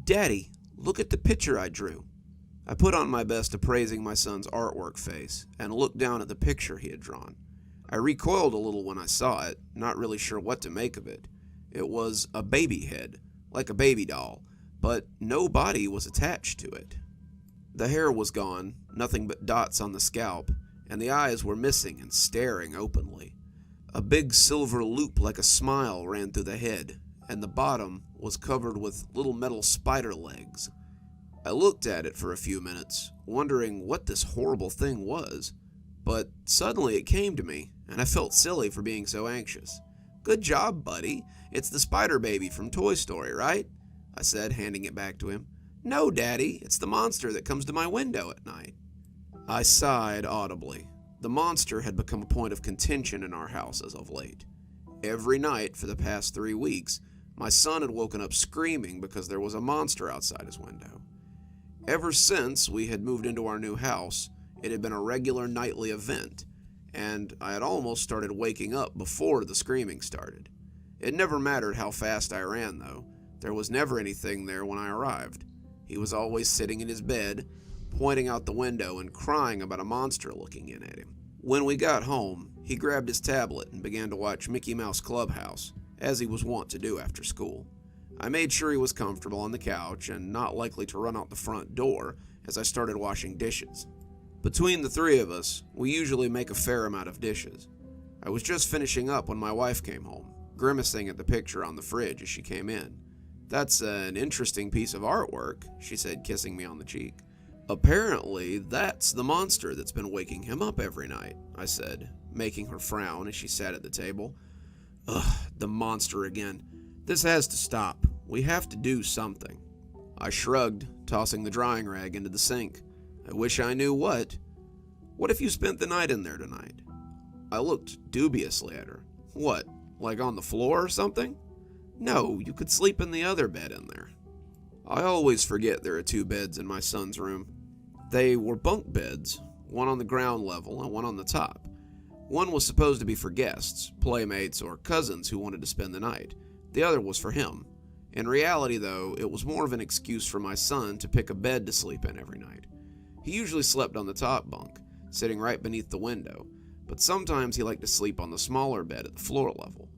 "Daddy, look at the picture I drew." I put on my best appraising my son's artwork face and looked down at the picture he had drawn. I recoiled a little when I saw it, not really sure what to make of it. It was a baby head, like a baby doll, but no body was attached to it. The hair was gone, nothing but dots on the scalp, and the eyes were missing and staring openly. A big silver loop like a smile ran through the head, and the bottom was covered with little metal spider legs. I looked at it for a few minutes, wondering what this horrible thing was, but suddenly it came to me, and I felt silly for being so anxious. "Good job, buddy. It's the spider baby from Toy Story, right?" I said, handing it back to him. "No, Daddy, it's the monster that comes to my window at night." I sighed audibly. The monster had become a point of contention in our house as of late. Every night for the past 3 weeks, my son had woken up screaming because there was a monster outside his window. Ever since we had moved into our new house, it had been a regular nightly event, and I had almost started waking up before the screaming started. It never mattered how fast I ran, though. There was never anything there when I arrived. He was always sitting in his bed, pointing out the window and crying about a monster looking in at him. When we got home, he grabbed his tablet and began to watch Mickey Mouse Clubhouse, as he was wont to do after school. I made sure he was comfortable on the couch and not likely to run out the front door as I started washing dishes. Between the three of us, we usually make a fair amount of dishes. I was just finishing up when my wife came home, grimacing at the picture on the fridge as she came in. "That's an interesting piece of artwork," she said, kissing me on the cheek. "Apparently, that's the monster that's been waking him up every night," I said, making her frown as she sat at the table. "Ugh, the monster again. This has to stop. We have to do something." I shrugged, tossing the drying rag into the sink. "I wish I knew what. What if you spent the night in there tonight?" I looked dubiously at her. "What, like on the floor or something?" "No, you could sleep in the other bed in there." I always forget there are 2 beds in my son's room. They were bunk beds, one on the ground level and one on the top. One was supposed to be for guests, playmates, or cousins who wanted to spend the night. The other was for him. In reality, though, it was more of an excuse for my son to pick a bed to sleep in every night. He usually slept on the top bunk, sitting right beneath the window, but sometimes he liked to sleep on the smaller bed at the floor level.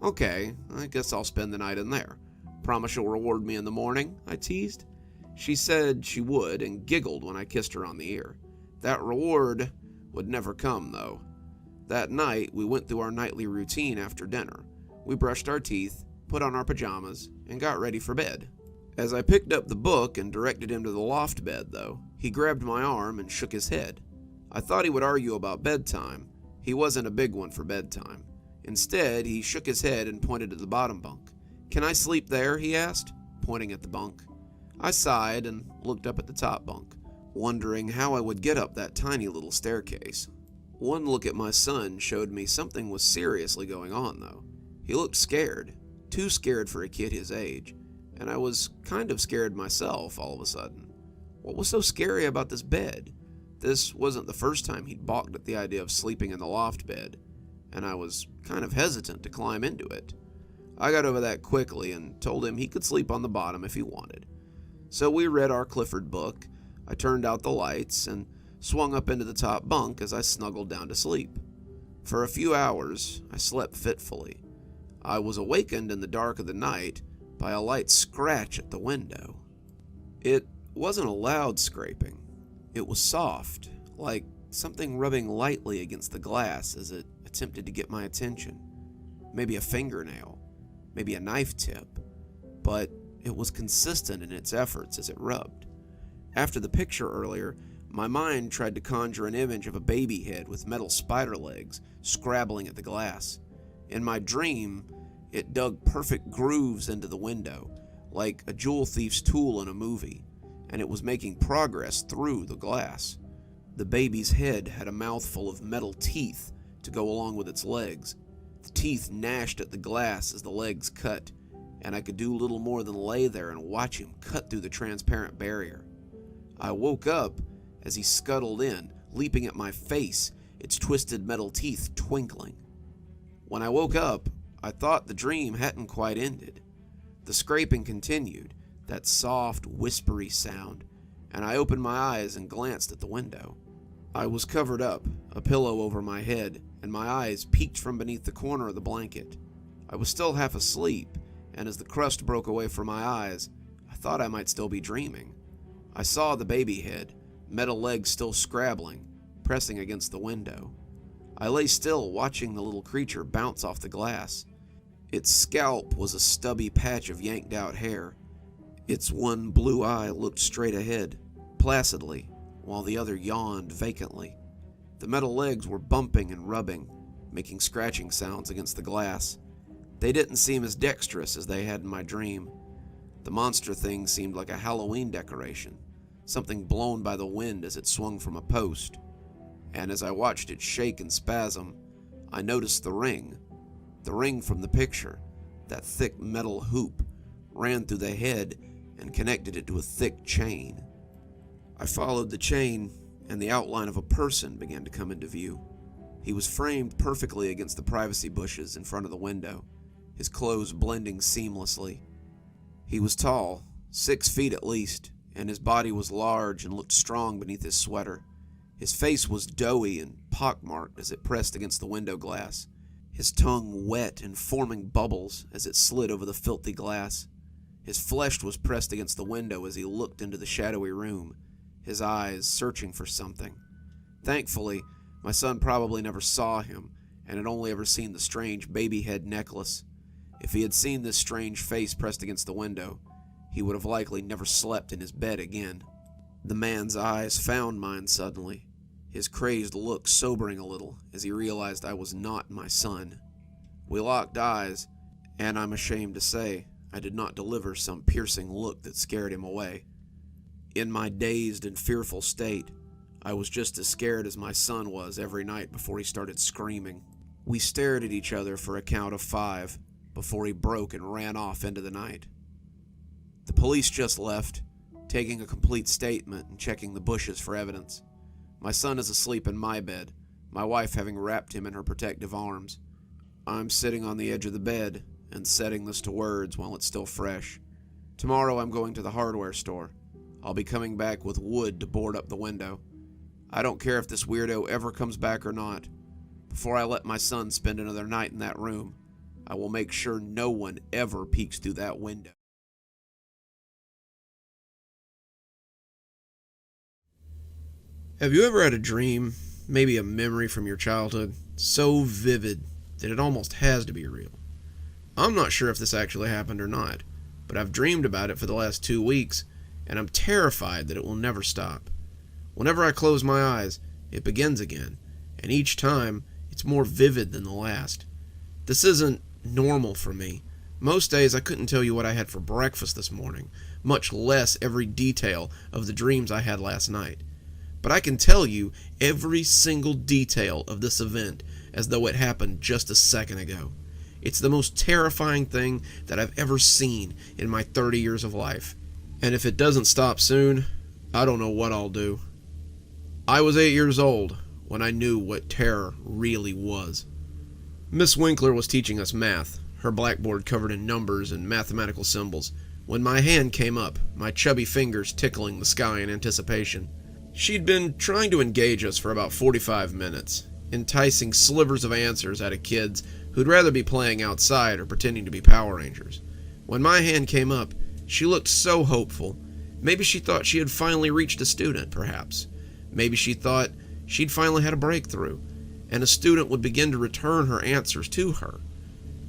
"Okay, I guess I'll spend the night in there. Promise you'll reward me in the morning?" I teased. She said she would and giggled when I kissed her on the ear. That reward would never come, though. That night, we went through our nightly routine after dinner. We brushed our teeth, put on our pajamas, and got ready for bed. As I picked up the book and directed him to the loft bed, though, he grabbed my arm and shook his head. I thought he would argue about bedtime. He wasn't a big one for bedtime. Instead, he shook his head and pointed to the bottom bunk. "Can I sleep there?" he asked, pointing at the bunk. I sighed and looked up at the top bunk, wondering how I would get up that tiny little staircase. One look at my son showed me something was seriously going on, though. He looked scared, too scared for a kid his age, and I was kind of scared myself all of a sudden. What was so scary about this bed? This wasn't the first time he'd balked at the idea of sleeping in the loft bed, and I was kind of hesitant to climb into it. I got over that quickly and told him he could sleep on the bottom if he wanted. So we read our Clifford book, I turned out the lights, and swung up into the top bunk as I snuggled down to sleep. For a few hours, I slept fitfully. I was awakened in the dark of the night by a light scratch at the window. It wasn't a loud scraping. It was soft, like something rubbing lightly against the glass as it attempted to get my attention. Maybe a fingernail, maybe a knife tip, but it was consistent in its efforts as it rubbed. After the picture earlier, my mind tried to conjure an image of a baby head with metal spider legs scrabbling at the glass. In my dream, it dug perfect grooves into the window, like a jewel thief's tool in a movie, and it was making progress through the glass. The baby's head had a mouthful of metal teeth to go along with its legs. The teeth gnashed at the glass as the legs cut, and I could do little more than lay there and watch him cut through the transparent barrier. I woke up as he scuttled in, leaping at my face, its twisted metal teeth twinkling. When I woke up, I thought the dream hadn't quite ended. The scraping continued, that soft, whispery sound, and I opened my eyes and glanced at the window. I was covered up, a pillow over my head, and my eyes peeked from beneath the corner of the blanket. I was still half asleep, and as the crust broke away from my eyes, I thought I might still be dreaming. I saw the baby head, metal legs still scrabbling, pressing against the window. I lay still, watching the little creature bounce off the glass. Its scalp was a stubby patch of yanked out hair. Its one blue eye looked straight ahead, placidly, while the other yawned vacantly. The metal legs were bumping and rubbing, making scratching sounds against the glass. They didn't seem as dexterous as they had in my dream. The monster thing seemed like a Halloween decoration, something blown by the wind as it swung from a post. And as I watched it shake and spasm, I noticed the ring from the picture. That thick metal hoop ran through the head and connected it to a thick chain. I followed the chain, and the outline of a person began to come into view. He was framed perfectly against the privacy bushes in front of the window, his clothes blending seamlessly. He was tall, 6 feet at least, and his body was large and looked strong beneath his sweater. His face was doughy and pockmarked as it pressed against the window glass, his tongue wet and forming bubbles as it slid over the filthy glass. His flesh was pressed against the window as he looked into the shadowy room, his eyes searching for something. Thankfully, my son probably never saw him and had only ever seen the strange baby head necklace. If he had seen this strange face pressed against the window, he would have likely never slept in his bed again. The man's eyes found mine suddenly, his crazed look sobering a little as he realized I was not my son. We locked eyes, and I'm ashamed to say I did not deliver some piercing look that scared him away. In my dazed and fearful state, I was just as scared as my son was every night before he started screaming. We stared at each other for a count of 5 before he broke and ran off into the night. The police just left, taking a complete statement and checking the bushes for evidence. My son is asleep in my bed, my wife having wrapped him in her protective arms. I'm sitting on the edge of the bed and setting this to words while it's still fresh. Tomorrow I'm going to the hardware store. I'll be coming back with wood to board up the window. I don't care if this weirdo ever comes back or not. Before I let my son spend another night in that room, I will make sure no one ever peeks through that window. Have you ever had a dream, maybe a memory from your childhood, so vivid that it almost has to be real? I'm not sure if this actually happened or not, but I've dreamed about it for the last 2 weeks, and I'm terrified that it will never stop. Whenever I close my eyes, it begins again, and each time, it's more vivid than the last. This isn't normal for me. Most days I couldn't tell you what I had for breakfast this morning, much less every detail of the dreams I had last night. But I can tell you every single detail of this event as though it happened just a second ago. It's the most terrifying thing that I've ever seen in my 30 years of life. And if it doesn't stop soon, I don't know what I'll do. I was 8 years old when I knew what terror really was. Miss Winkler was teaching us math, her blackboard covered in numbers and mathematical symbols, when my hand came up, my chubby fingers tickling the sky in anticipation. She'd been trying to engage us for about 45 minutes, enticing slivers of answers out of kids who'd rather be playing outside or pretending to be Power Rangers. When my hand came up, she looked so hopeful. Maybe she thought she had finally reached a student, perhaps. Maybe she thought she'd finally had a breakthrough, and a student would begin to return her answers to her.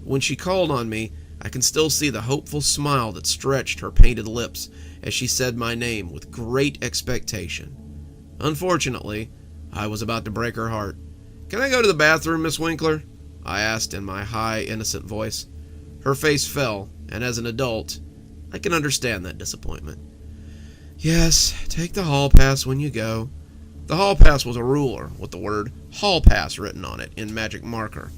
When she called on me, I can still see the hopeful smile that stretched her painted lips as she said my name with great expectation. Unfortunately, I was about to break her heart. "Can I go to the bathroom, Miss Winkler?" I asked in my high, innocent voice. Her face fell, and as an adult, I can understand that disappointment. "Yes, take the hall pass when you go." The hall pass was a ruler with the word "hall pass" written on it in magic marker.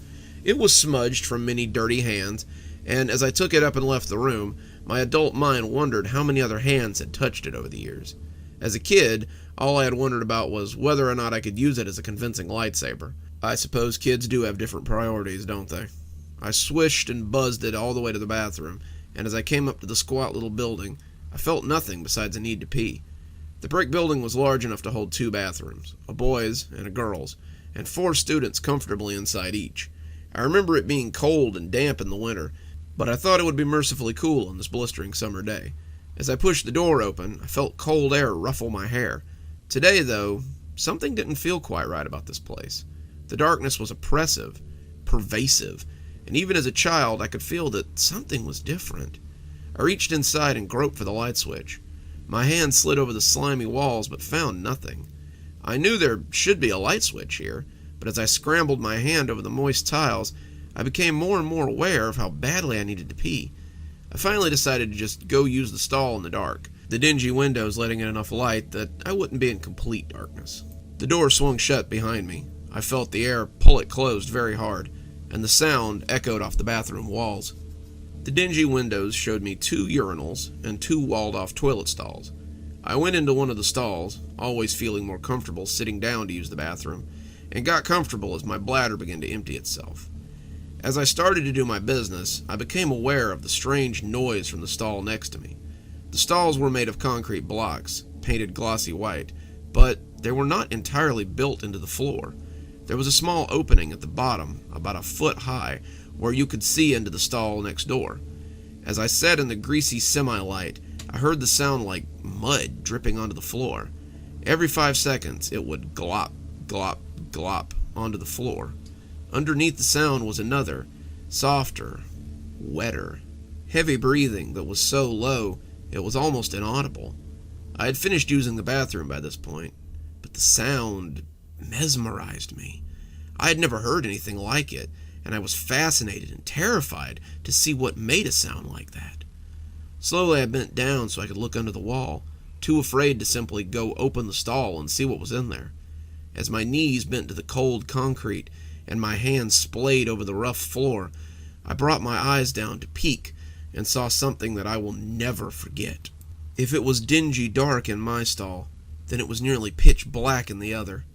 It was smudged from many dirty hands, and as I took it up and left the room, my adult mind wondered how many other hands had touched it over the years. As a kid, all I had wondered about was whether or not I could use it as a convincing lightsaber. I suppose kids do have different priorities, don't they? I swished and buzzed it all the way to the bathroom, and as I came up to the squat little building, I felt nothing besides a need to pee. The brick building was large enough to hold 2 bathrooms, a boys' and a girls', and 4 students comfortably inside each. I remember it being cold and damp in the winter, but I thought it would be mercifully cool on this blistering summer day. As I pushed the door open, I felt cold air ruffle my hair. Today, though, something didn't feel quite right about this place. The darkness was oppressive, pervasive, and even as a child I could feel that something was different. I reached inside and groped for the light switch. My hand slid over the slimy walls but found nothing. I knew there should be a light switch here, but as I scrambled my hand over the moist tiles, I became more and more aware of how badly I needed to pee. I finally decided to just go use the stall in the dark, the dingy windows letting in enough light that I wouldn't be in complete darkness. The door swung shut behind me. I felt the air pull it closed very hard, and the sound echoed off the bathroom walls. The dingy windows showed me 2 urinals and 2 walled-off toilet stalls. I went into one of the stalls, always feeling more comfortable sitting down to use the bathroom, and got comfortable as my bladder began to empty itself. As I started to do my business, I became aware of the strange noise from the stall next to me. The stalls were made of concrete blocks, painted glossy white, but they were not entirely built into the floor. There was a small opening at the bottom, about a foot high, where you could see into the stall next door. As I sat in the greasy semi-light, I heard the sound like mud dripping onto the floor. Every 5 seconds, it would glop, glop, glop onto the floor. Underneath the sound was another, softer, wetter, heavy breathing that was so low it was almost inaudible. I had finished using the bathroom by this point, but the sound mesmerized me. I had never heard anything like it, and I was fascinated and terrified to see what made a sound like that. Slowly I bent down so I could look under the wall, too afraid to simply go open the stall and see what was in there. As my knees bent to the cold concrete and my hands splayed over the rough floor, I brought my eyes down to peek and saw something that I will never forget. If it was dingy dark in my stall, then it was nearly pitch black in the other.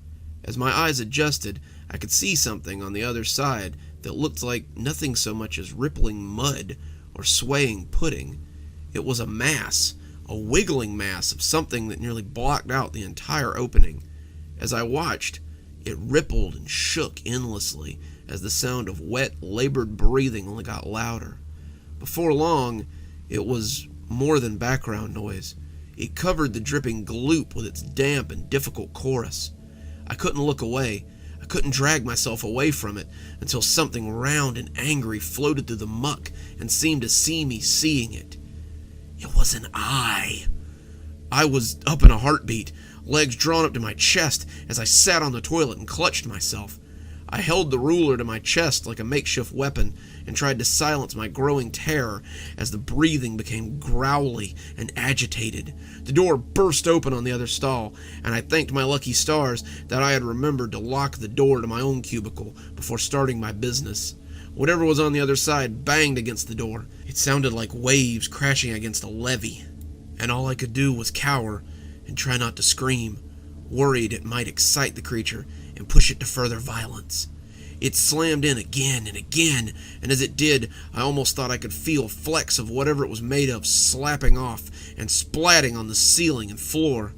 As my eyes adjusted, I could see something on the other side that looked like nothing so much as rippling mud or swaying pudding. It was a mass, a wiggling mass of something that nearly blocked out the entire opening. As I watched, it rippled and shook endlessly as the sound of wet, labored breathing only got louder. Before long, it was more than background noise. It covered the dripping gloop with its damp and difficult chorus. I couldn't look away. I couldn't drag myself away from it until something round and angry floated through the muck and seemed to see me seeing it. It was an eye. I was up in a heartbeat, legs drawn up to my chest as I sat on the toilet and clutched myself. I held the ruler to my chest like a makeshift weapon and tried to silence my growing terror as the breathing became growly and agitated. The door burst open on the other stall, and I thanked my lucky stars that I had remembered to lock the door to my own cubicle before starting my business. Whatever was on the other side banged against the door. It sounded like waves crashing against a levee, and all I could do was cower and try not to scream, worried it might excite the creature and push it to further violence. It slammed in again and again, and as it did, I almost thought I could feel flecks of whatever it was made of slapping off and splatting on the ceiling and floor.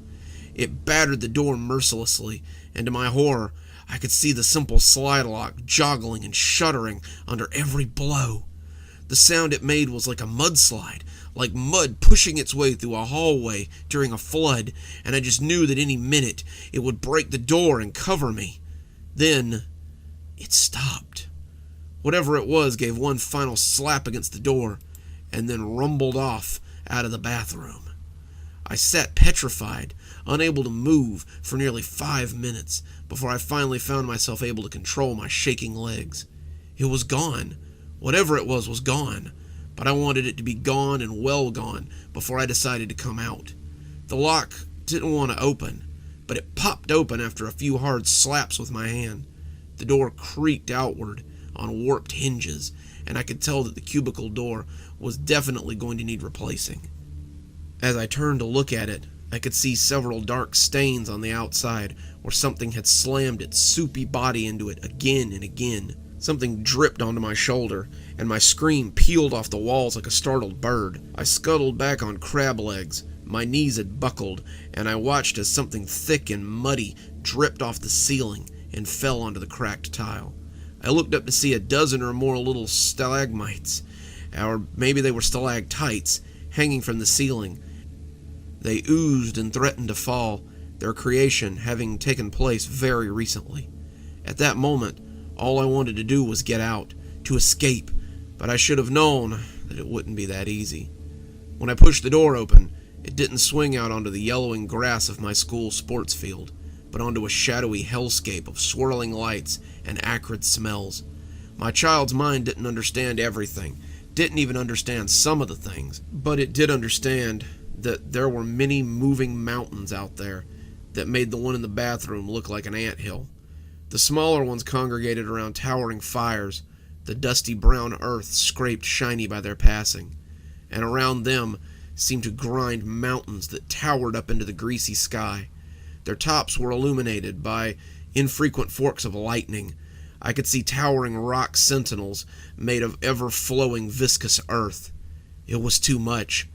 It battered the door mercilessly, and to my horror, I could see the simple slide lock joggling and shuddering under every blow. The sound it made was like a mudslide, like mud pushing its way through a hallway during a flood, and I just knew that any minute it would break the door and cover me. Then it stopped. Whatever it was gave one final slap against the door, and then rumbled off out of the bathroom. I sat petrified, unable to move for nearly 5 minutes before I finally found myself able to control my shaking legs. It was gone. Whatever it was gone, but I wanted it to be gone and well gone before I decided to come out. The lock didn't want to open, but it popped open after a few hard slaps with my hand. The door creaked outward on warped hinges, and I could tell that the cubicle door was definitely going to need replacing. As I turned to look at it, I could see several dark stains on the outside where something had slammed its soupy body into it again and again. Something dripped onto my shoulder, and my scream peeled off the walls like a startled bird. I scuttled back on crab legs. My knees had buckled, and I watched as something thick and muddy dripped off the ceiling and fell onto the cracked tile. I looked up to see a dozen or more little stalagmites, or maybe they were stalactites, hanging from the ceiling. They oozed and threatened to fall, their creation having taken place very recently. At that moment, all I wanted to do was get out, to escape, but I should have known that it wouldn't be that easy. When I pushed the door open, it didn't swing out onto the yellowing grass of my school sports field, but onto a shadowy hellscape of swirling lights and acrid smells. My child's mind didn't understand everything, didn't even understand some of the things, but it did understand that there were many moving mountains out there that made the one in the bathroom look like an anthill. The smaller ones congregated around towering fires, the dusty brown earth scraped shiny by their passing, and around them seemed to grind mountains that towered up into the greasy sky. Their tops were illuminated by infrequent forks of lightning. I could see towering rock sentinels made of ever-flowing viscous earth. It was too much.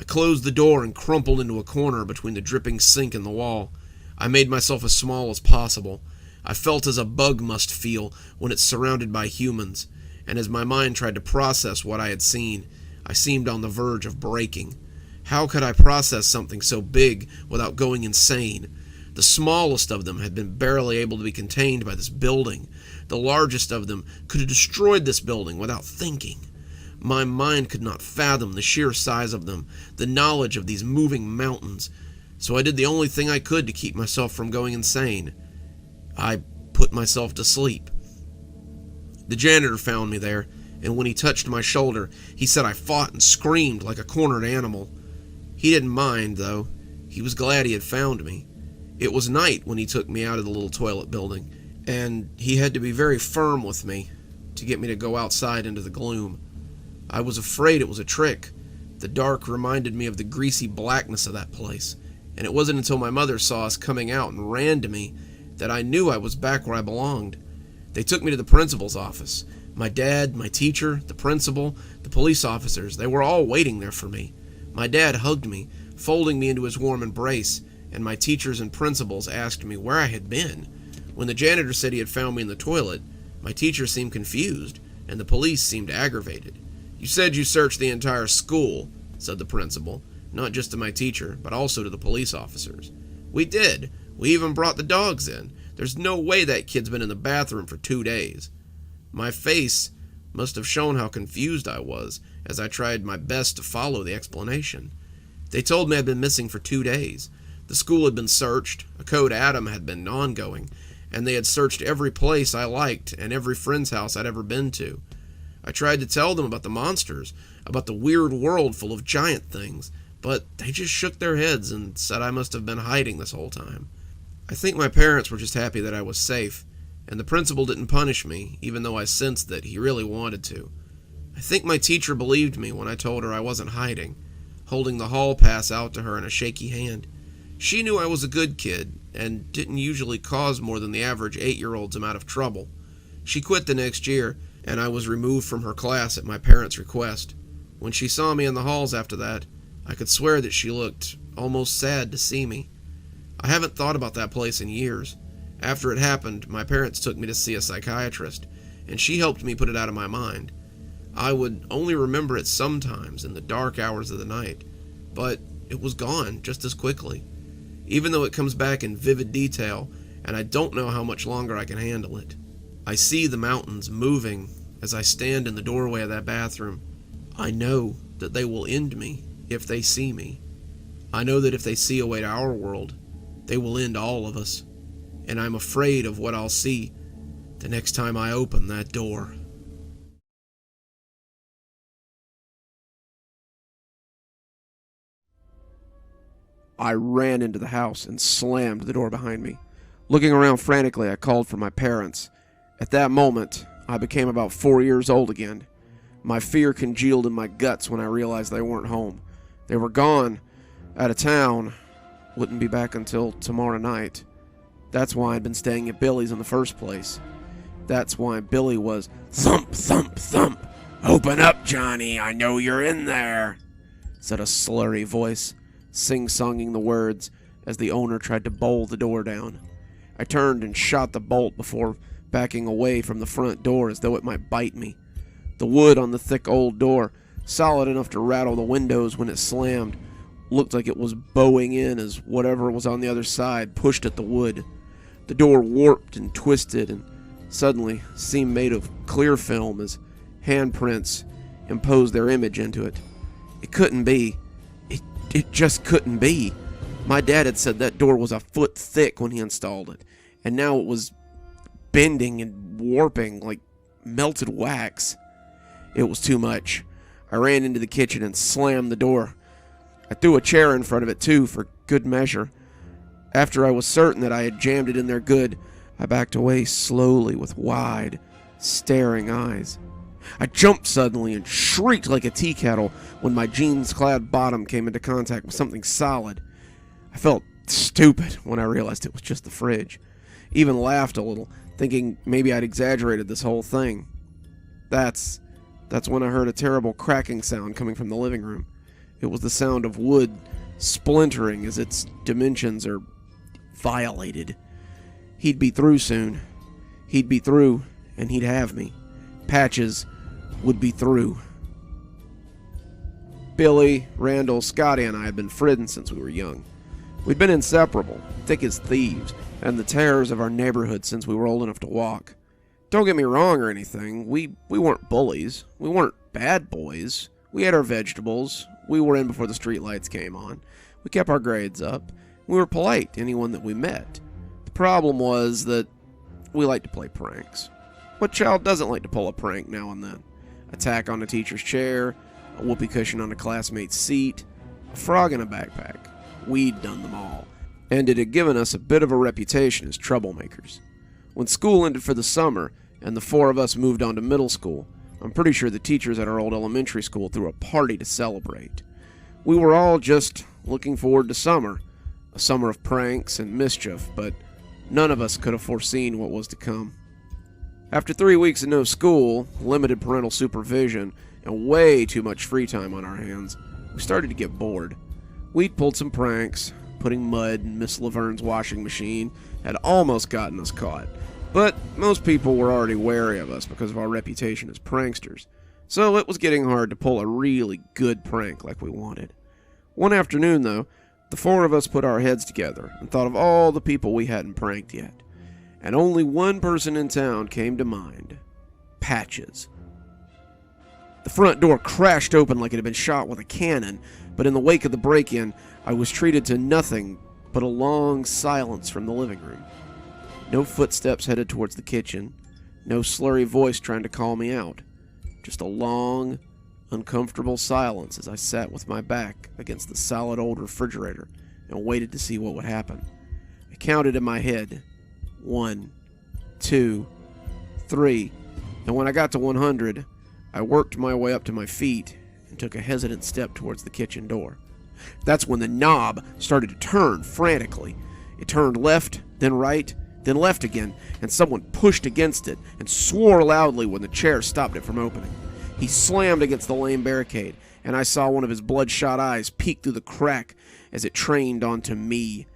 I closed the door and crumpled into a corner between the dripping sink and the wall. I made myself as small as possible. I felt as a bug must feel when it's surrounded by humans, and as my mind tried to process what I had seen, I seemed on the verge of breaking. How could I process something so big without going insane? The smallest of them had been barely able to be contained by this building. The largest of them could have destroyed this building without thinking. My mind could not fathom the sheer size of them, the knowledge of these moving mountains, so I did the only thing I could to keep myself from going insane. I put myself to sleep. The janitor found me there, and when he touched my shoulder, he said I fought and screamed like a cornered animal. He didn't mind, though. He was glad he had found me. It was night when he took me out of the little toilet building, and he had to be very firm with me to get me to go outside into the gloom. I was afraid it was a trick. The dark reminded me of the greasy blackness of that place, and it wasn't until my mother saw us coming out and ran to me that I knew I was back where I belonged. They took me to the principal's office. My dad, my teacher, the principal, the police officers, they were all waiting there for me. My dad hugged me, folding me into his warm embrace, and my teachers and principals asked me where I had been. When the janitor said he had found me in the toilet, my teacher seemed confused, and the police seemed aggravated. "You said you searched the entire school," said the principal, not just to my teacher, but also to the police officers. "We did. We even brought the dogs in. There's no way that kid's been in the bathroom for 2 days. My face must have shown how confused I was as I tried my best to follow the explanation. They told me I'd been missing for 2 days. The school had been searched, a Code Adam had been ongoing, and they had searched every place I liked and every friend's house I'd ever been to. I tried to tell them about the monsters, about the weird world full of giant things, but they just shook their heads and said I must have been hiding this whole time. I think my parents were just happy that I was safe, and the principal didn't punish me, even though I sensed that he really wanted to. I think my teacher believed me when I told her I wasn't hiding, holding the hall pass out to her in a shaky hand. She knew I was a good kid, and didn't usually cause more than the average 8-year-old's amount of trouble. She quit the next year, and I was removed from her class at my parents' request. When she saw me in the halls after that, I could swear that she looked almost sad to see me. I haven't thought about that place in years. After it happened, my parents took me to see a psychiatrist, and she helped me put it out of my mind. I would only remember it sometimes in the dark hours of the night, but it was gone just as quickly, even though it comes back in vivid detail, and I don't know how much longer I can handle it. I see the mountains moving as I stand in the doorway of that bathroom. I know that they will end me if they see me. I know that if they see a way to our world, they will end all of us, and I'm afraid of what I'll see the next time I open that door. I ran into the house and slammed the door behind me. Looking around frantically, I called for my parents. At that moment, I became about 4 years old again. My fear congealed in my guts when I realized they weren't home. They were gone, out of town, wouldn't be back until tomorrow night. That's why I'd been staying at Billy's in the first place. That's why Billy was thump, thump, thump. "Open up, Johnny, I know you're in there," said a slurry voice, sing-songing the words as the owner tried to bowl the door down. I turned and shot the bolt before backing away from the front door as though it might bite me. The wood on the thick old door, solid enough to rattle the windows when it slammed, looked like it was bowing in as whatever was on the other side pushed at the wood. The door warped and twisted and suddenly seemed made of clear film as handprints imposed their image into it. It couldn't be. It just couldn't be. My dad had said that door was a foot thick when he installed it, and now it was bending and warping like melted wax. It was too much. I ran into the kitchen and slammed the door. I threw a chair in front of it too, for good measure. After I was certain that I had jammed it in there good, I backed away slowly with wide, staring eyes. I jumped suddenly and shrieked like a tea kettle when my jeans-clad bottom came into contact with something solid. I felt stupid when I realized it was just the fridge. Even laughed a little, thinking maybe I'd exaggerated this whole thing. That's when I heard a terrible cracking sound coming from the living room. It was the sound of wood splintering as its dimensions are violated. He'd be through soon. He'd be through, and he'd have me. Patches would be through. Billy, Randall, Scotty, and I had been friends since we were young. We'd been inseparable, thick as thieves, and the terrors of our neighborhood since we were old enough to walk. Don't get me wrong or anything, we weren't bullies. We weren't bad boys. We ate our vegetables. We were in before the streetlights came on. We kept our grades up. We were polite to anyone that we met. The problem was that we liked to play pranks. What child doesn't like to pull a prank now and then? Attack on a teacher's chair, a whoopee cushion on a classmate's seat, a frog in a backpack. We'd done them all, and it had given us a bit of a reputation as troublemakers. When school ended for the summer, and the four of us moved on to middle school, I'm pretty sure the teachers at our old elementary school threw a party to celebrate. We were all just looking forward to summer, a summer of pranks and mischief, but none of us could have foreseen what was to come. After 3 weeks of no school, limited parental supervision, and way too much free time on our hands, we started to get bored. We'd pulled some pranks. Putting mud in Miss Laverne's washing machine had almost gotten us caught, but most people were already wary of us because of our reputation as pranksters, so it was getting hard to pull a really good prank like we wanted. One afternoon, though, the four of us put our heads together and thought of all the people we hadn't pranked yet, and only one person in town came to mind: Patches. The front door crashed open like it had been shot with a cannon, but in the wake of the break-in, I was treated to nothing but a long silence from the living room. No footsteps headed towards the kitchen, no slurry voice trying to call me out. Just a long, uncomfortable silence as I sat with my back against the solid old refrigerator and waited to see what would happen. I counted in my head: 1, 2, 3, and when I got to 100, I worked my way up to my feet and took a hesitant step towards the kitchen door. That's when the knob started to turn frantically. It turned left, then right, then left again, and someone pushed against it and swore loudly when the chair stopped it from opening. He slammed against the lame barricade, and I saw one of his bloodshot eyes peek through the crack as it trained onto me.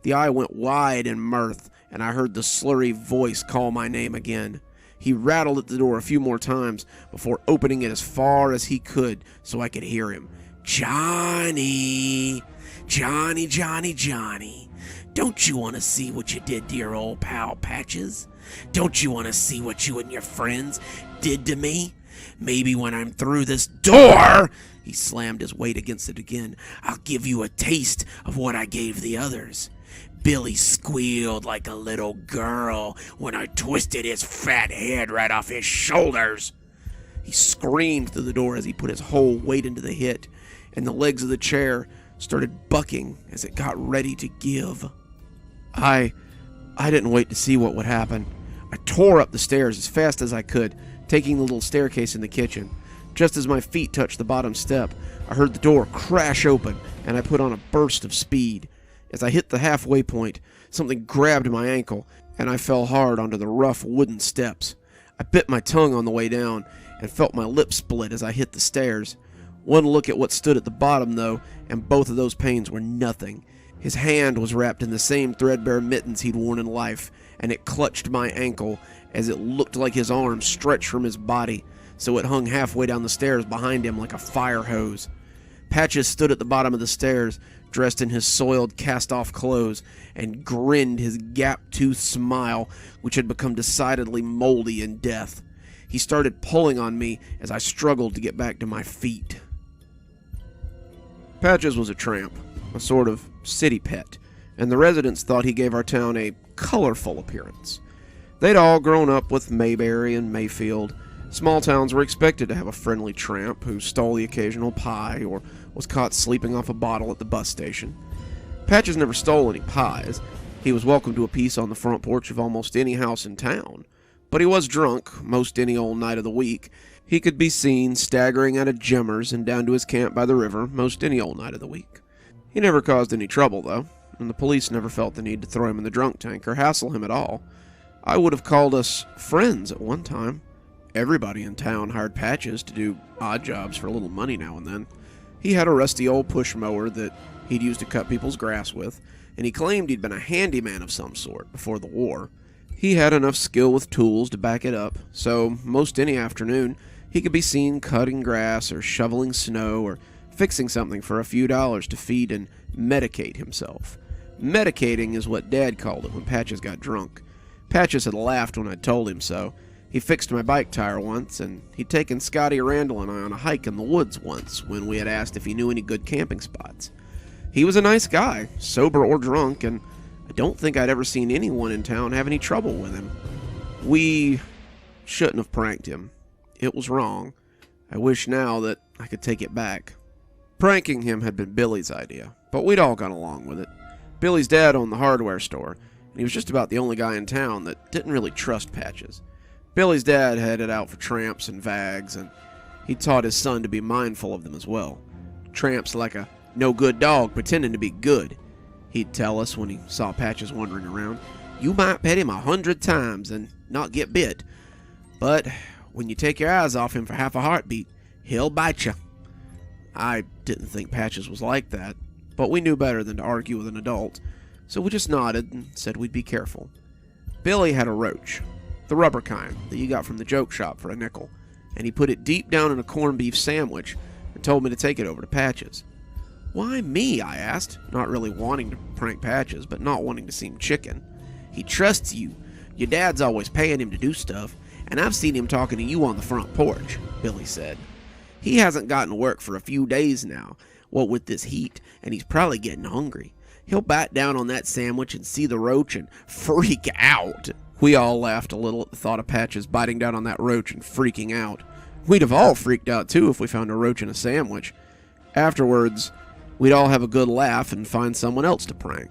The eye went wide in mirth, and I heard the slurry voice call my name again. He rattled at the door a few more times before opening it as far as he could so I could hear him. "Johnny! Johnny, Johnny, Johnny! Don't you want to see what you did to your old pal Patches? Don't you want to see what you and your friends did to me? Maybe when I'm through this door," he slammed his weight against it again, "I'll give you a taste of what I gave the others. Billy squealed like a little girl when I twisted his fat head right off his shoulders." He screamed through the door as he put his whole weight into the hit, and the legs of the chair started bucking as it got ready to give. I didn't wait to see what would happen. I tore up the stairs as fast as I could, taking the little staircase in the kitchen. Just as my feet touched the bottom step, I heard the door crash open, and I put on a burst of speed. As I hit the halfway point, something grabbed my ankle, and I fell hard onto the rough wooden steps. I bit my tongue on the way down and felt my lips split as I hit the stairs. One look at what stood at the bottom, though, and both of those pains were nothing. His hand was wrapped in the same threadbare mittens he'd worn in life, and it clutched my ankle as it looked like his arm stretched from his body, so it hung halfway down the stairs behind him like a fire hose. Patches stood at the bottom of the stairs, dressed in his soiled, cast-off clothes, and grinned his gap-toothed smile, which had become decidedly moldy in death. He started pulling on me as I struggled to get back to my feet. Patches was a tramp, a sort of city pet, and the residents thought he gave our town a colorful appearance. They'd all grown up with Mayberry and Mayfield. Small towns were expected to have a friendly tramp who stole the occasional pie or was caught sleeping off a bottle at the bus station. Patches never stole any pies. He was welcome to a piece on the front porch of almost any house in town. But he was drunk most any old night of the week. He could be seen staggering out of Jemmer's and down to his camp by the river most any old night of the week. He never caused any trouble, though, and the police never felt the need to throw him in the drunk tank or hassle him at all. I would have called us friends at one time. Everybody in town hired Patches to do odd jobs for a little money now and then. He had a rusty old push mower that he'd used to cut people's grass with, and he claimed he'd been a handyman of some sort before the war. He had enough skill with tools to back it up, so most any afternoon he could be seen cutting grass or shoveling snow or fixing something for a few dollars to feed and medicate himself. Medicating is what Dad called it when Patches got drunk. Patches had laughed when I told him so. He fixed my bike tire once, and he'd taken Scotty Randall and I on a hike in the woods once when we had asked if he knew any good camping spots. He was a nice guy, sober or drunk, and I don't think I'd ever seen anyone in town have any trouble with him. We shouldn't have pranked him. It was wrong. I wish now that I could take it back. Pranking him had been Billy's idea, but we'd all gone along with it. Billy's dad owned the hardware store, and he was just about the only guy in town that didn't really trust Patches. Billy's dad headed out for tramps and vags, and he taught his son to be mindful of them as well. Tramps like a no-good dog pretending to be good. He'd tell us when he saw Patches wandering around, "You might pet him 100 times and not get bit, but when you take your eyes off him for half a heartbeat, he'll bite you." I didn't think Patches was like that, but we knew better than to argue with an adult, so we just nodded and said we'd be careful. Billy had a roach, the rubber kind that you got from the joke shop for a nickel, and he put it deep down in a corned beef sandwich and told me to take it over to Patches. "Why me?" I asked, not really wanting to prank Patches, but not wanting to seem chicken. "He trusts you. Your dad's always paying him to do stuff, and I've seen him talking to you on the front porch," Billy said. "He hasn't gotten work for a few days now, what with this heat, and he's probably getting hungry. He'll bite down on that sandwich and see the roach and freak out." We all laughed a little at the thought of Patches biting down on that roach and freaking out. We'd have all freaked out too if we found a roach in a sandwich. Afterwards, we'd all have a good laugh and find someone else to prank.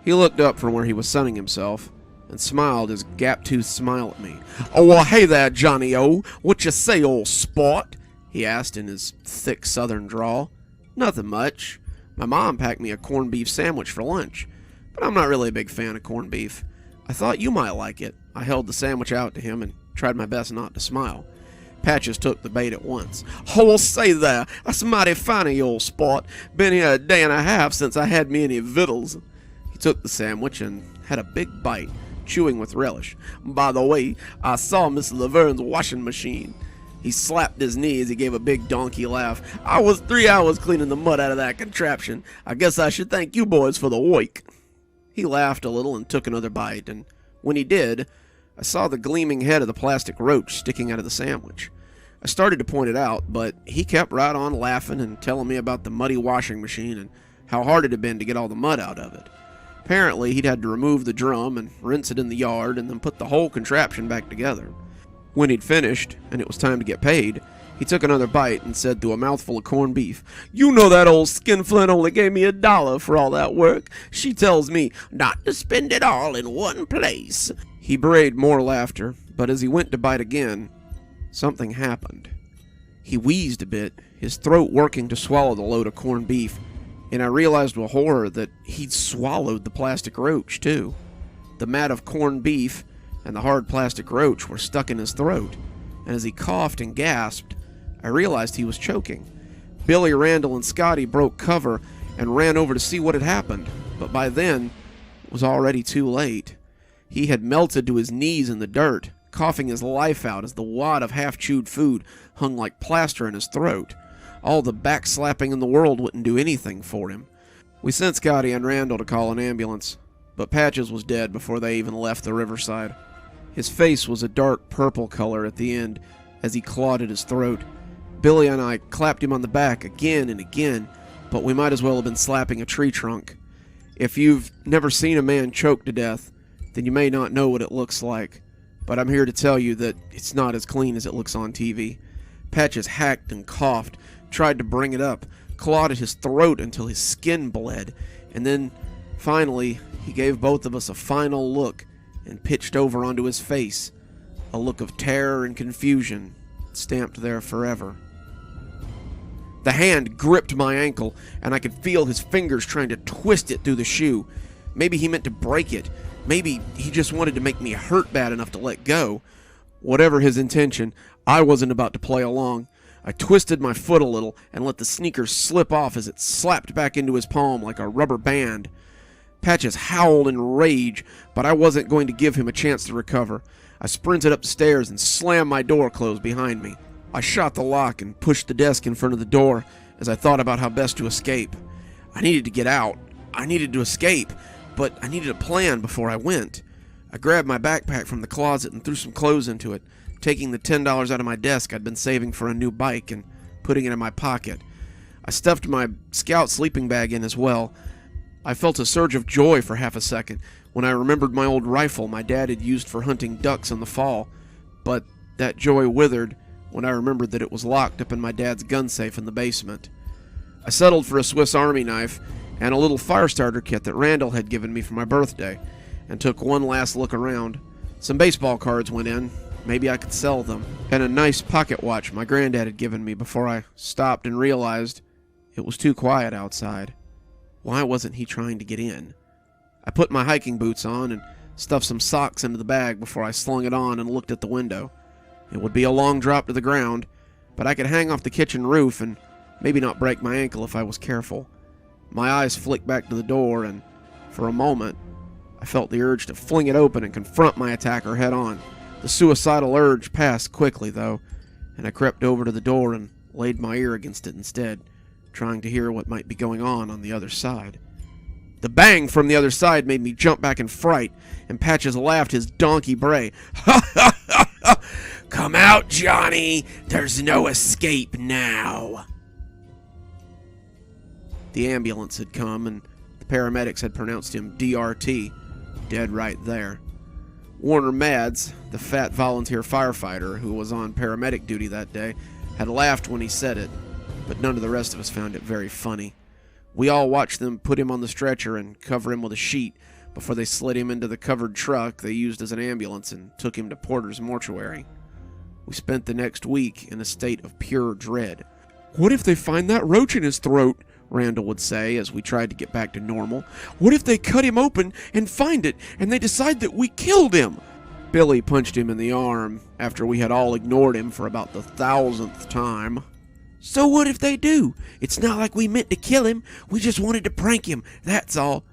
He looked up from where he was sunning himself and smiled his gap-toothed smile at me. "Oh, well, hey there, Johnny-O. What you say, old sport?" he asked in his thick southern drawl. "Nothing much. My mom packed me a corned beef sandwich for lunch, but I'm not really a big fan of corned beef. I thought you might like it." I held the sandwich out to him and tried my best not to smile. Patches took the bait at once. "Oh, well, say there, that's mighty fine of you, old sport. Been here a day and a half since I had me any victuals." He took the sandwich and had a big bite, chewing with relish. "By the way, I saw Miss Laverne's washing machine." He slapped his knee as he gave a big donkey laugh. "I was 3 hours cleaning the mud out of that contraption. I guess I should thank you boys for the work." He laughed a little and took another bite, and when he did, I saw the gleaming head of the plastic roach sticking out of the sandwich. I started to point it out, but he kept right on laughing and telling me about the muddy washing machine and how hard it had been to get all the mud out of it. Apparently, he'd had to remove the drum and rinse it in the yard and then put the whole contraption back together. When he'd finished, and it was time to get paid, he took another bite and said through a mouthful of corned beef, "You know that old skinflint only gave me $1 for all that work. She tells me not to spend it all in one place." He brayed more laughter, but as he went to bite again, something happened. He wheezed a bit, his throat working to swallow the load of corned beef, and I realized with horror that he'd swallowed the plastic roach, too. The mat of corned beef and the hard plastic roach were stuck in his throat, and as he coughed and gasped, I realized he was choking. Billy, Randall, and Scotty broke cover and ran over to see what had happened, but by then it was already too late. He had melted to his knees in the dirt, coughing his life out as the wad of half-chewed food hung like plaster in his throat. All the backslapping in the world wouldn't do anything for him. We sent Scotty and Randall to call an ambulance, but Patches was dead before they even left the riverside. His face was a dark purple color at the end as he clawed at his throat. Billy and I clapped him on the back again and again, but we might as well have been slapping a tree trunk. If you've never seen a man choke to death, then you may not know what it looks like, but I'm here to tell you that it's not as clean as it looks on TV. Patches hacked and coughed, tried to bring it up, clawed at his throat until his skin bled, and then, finally, he gave both of us a final look and pitched over onto his face, a look of terror and confusion stamped there forever. The hand gripped my ankle, and I could feel his fingers trying to twist it through the shoe. Maybe he meant to break it. Maybe he just wanted to make me hurt bad enough to let go. Whatever his intention, I wasn't about to play along. I twisted my foot a little and let the sneaker slip off as it slapped back into his palm like a rubber band. Patches howled in rage, but I wasn't going to give him a chance to recover. I sprinted up the stairs and slammed my door closed behind me. I shot the lock and pushed the desk in front of the door as I thought about how best to escape. I needed to get out. I needed to escape, but I needed a plan before I went. I grabbed my backpack from the closet and threw some clothes into it, taking the $10 out of my desk I'd been saving for a new bike and putting it in my pocket. I stuffed my scout sleeping bag in as well. I felt a surge of joy for half a second when I remembered my old rifle my dad had used for hunting ducks in the fall, but that joy withered when I remembered that it was locked up in my dad's gun safe in the basement. I settled for a Swiss Army knife and a little fire starter kit that Randall had given me for my birthday, and took one last look around. Some baseball cards went in, maybe I could sell them, and a nice pocket watch my granddad had given me before I stopped and realized it was too quiet outside. Why wasn't he trying to get in? I put my hiking boots on and stuffed some socks into the bag before I slung it on and looked at the window. It would be a long drop to the ground, but I could hang off the kitchen roof and maybe not break my ankle if I was careful. My eyes flicked back to the door, and for a moment, I felt the urge to fling it open and confront my attacker head on. The suicidal urge passed quickly, though, and I crept over to the door and laid my ear against it instead, trying to hear what might be going on the other side. The bang from the other side made me jump back in fright, and Patches laughed his donkey bray. "Ha ha ha ha! Come out, Johnny! There's no escape now!" The ambulance had come, and the paramedics had pronounced him DRT, dead right there. Warner Mads, the fat volunteer firefighter who was on paramedic duty that day, had laughed when he said it, but none of the rest of us found it very funny. We all watched them put him on the stretcher and cover him with a sheet before they slid him into the covered truck they used as an ambulance and took him to Porter's mortuary. We spent the next week in a state of pure dread. "What if they find that roach in his throat?" Randall would say as we tried to get back to normal. "What if they cut him open and find it, and they decide that we killed him?" Billy punched him in the arm after we had all ignored him for about the 1,000th time. "So what if they do? It's not like we meant to kill him. We just wanted to prank him, that's all."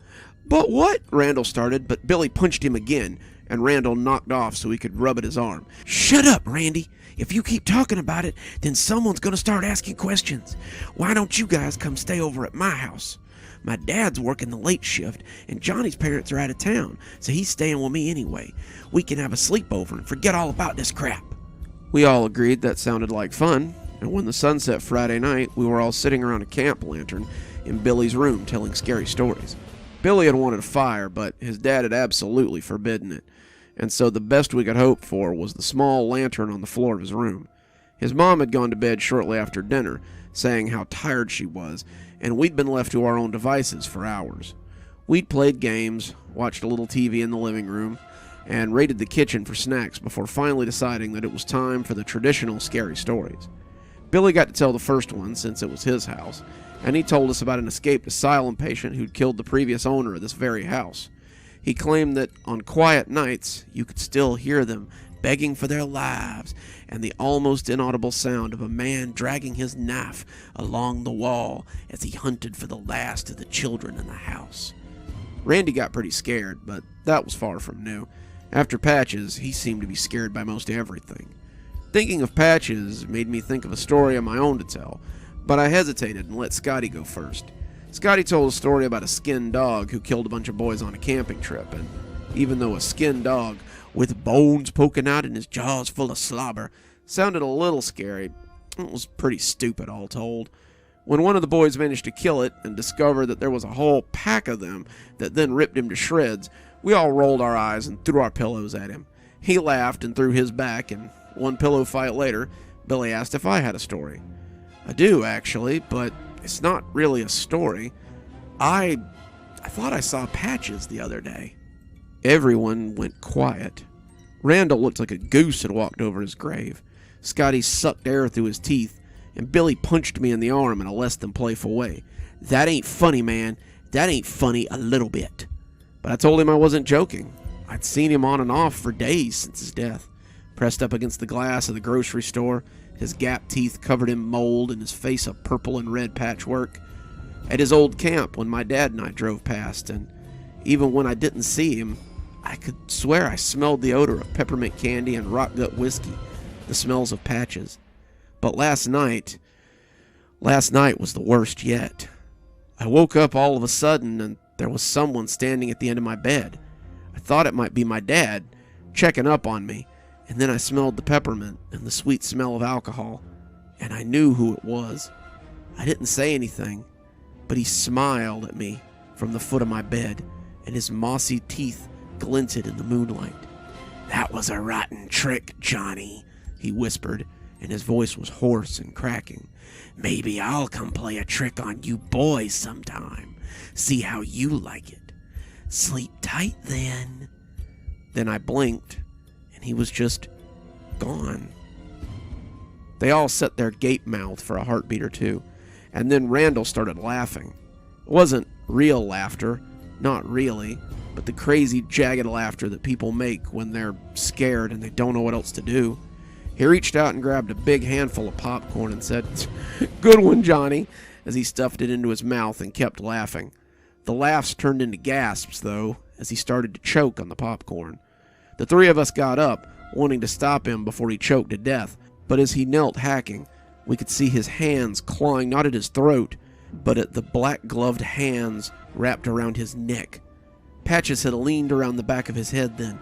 "But what?" Randall started, but Billy punched him again, and Randall knocked off so he could rub at his arm. "Shut up, Randy. If you keep talking about it, then someone's going to start asking questions. Why don't you guys come stay over at my house? My dad's working the late shift, and Johnny's parents are out of town, so he's staying with me anyway. We can have a sleepover and forget all about this crap." We all agreed that sounded like fun, and when the sun set Friday night, we were all sitting around a camp lantern in Billy's room telling scary stories. Billy had wanted a fire, but his dad had absolutely forbidden it, and so the best we could hope for was the small lantern on the floor of his room. His mom had gone to bed shortly after dinner, saying how tired she was, and we'd been left to our own devices for hours. We'd played games, watched a little TV in the living room, and raided the kitchen for snacks before finally deciding that it was time for the traditional scary stories. Billy got to tell the first one since it was his house, and he told us about an escaped asylum patient who'd killed the previous owner of this very house. He claimed that on quiet nights you could still hear them begging for their lives, and the almost inaudible sound of a man dragging his knife along the wall as he hunted for the last of the children in the house. Randy got pretty scared, but that was far from new. After Patches, he seemed to be scared by most everything. Thinking of Patches made me think of a story of my own to tell, but I hesitated and let Scotty go first. Scotty told a story about a skinned dog who killed a bunch of boys on a camping trip, and even though a skinned dog with bones poking out and his jaws full of slobber sounded a little scary, it was pretty stupid all told. When one of the boys managed to kill it and discovered that there was a whole pack of them that then ripped him to shreds, we all rolled our eyes and threw our pillows at him. He laughed and threw his back, and one pillow fight later, Billy asked if I had a story. I do, actually, but it's not really a story. I thought I saw Patches the other day. Everyone went quiet. Randall looked like a goose had walked over his grave. Scotty sucked air through his teeth, and Billy punched me in the arm in a less than playful way. That ain't funny, man. That ain't funny a little bit. But I told him I wasn't joking. I'd seen him on and off for days since his death. Pressed up against the glass of the grocery store, his gap teeth covered in mold and his face a purple and red patchwork. At his old camp when my dad and I drove past, and even when I didn't see him, I could swear I smelled the odor of peppermint candy and rock gut whiskey, the smells of Patches. But last night was the worst yet. I woke up all of a sudden and there was someone standing at the end of my bed. I thought it might be my dad, checking up on me, and then I smelled the peppermint and the sweet smell of alcohol, and I knew who it was. I didn't say anything, but he smiled at me from the foot of my bed, and his mossy teeth glinted in the moonlight. "That was a rotten trick, Johnny," he whispered, and his voice was hoarse and cracking. "Maybe I'll come play a trick on you boys sometime. See how you like it. Sleep tight then." Then I blinked, and he was just gone. They all sat there gape-mouthed for a heartbeat or two, and then Randall started laughing. It wasn't real laughter, not really, but the crazy, jagged laughter that people make when they're scared and they don't know what else to do. He reached out and grabbed a big handful of popcorn and said, "Good one, Johnny," as he stuffed it into his mouth and kept laughing. The laughs turned into gasps, though, as he started to choke on the popcorn. The three of us got up, wanting to stop him before he choked to death, but as he knelt hacking, we could see his hands clawing not at his throat, but at the black-gloved hands wrapped around his neck. Patches had leaned around the back of his head then,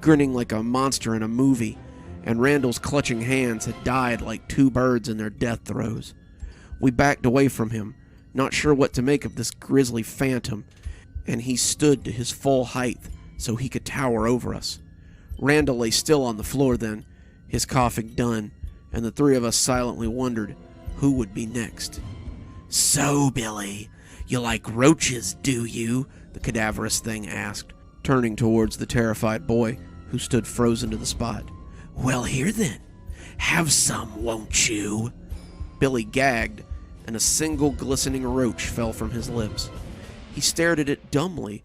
grinning like a monster in a movie, and Randall's clutching hands had died like two birds in their death throes. We backed away from him, not sure what to make of this grisly phantom, and he stood to his full height so he could tower over us. Randall lay still on the floor then, his coughing done, and the three of us silently wondered who would be next. "So, Billy, you like roaches, do you?" the cadaverous thing asked, turning towards the terrified boy who stood frozen to the spot. "Well, here then, have some, won't you?" Billy gagged, and a single glistening roach fell from his lips. He stared at it dumbly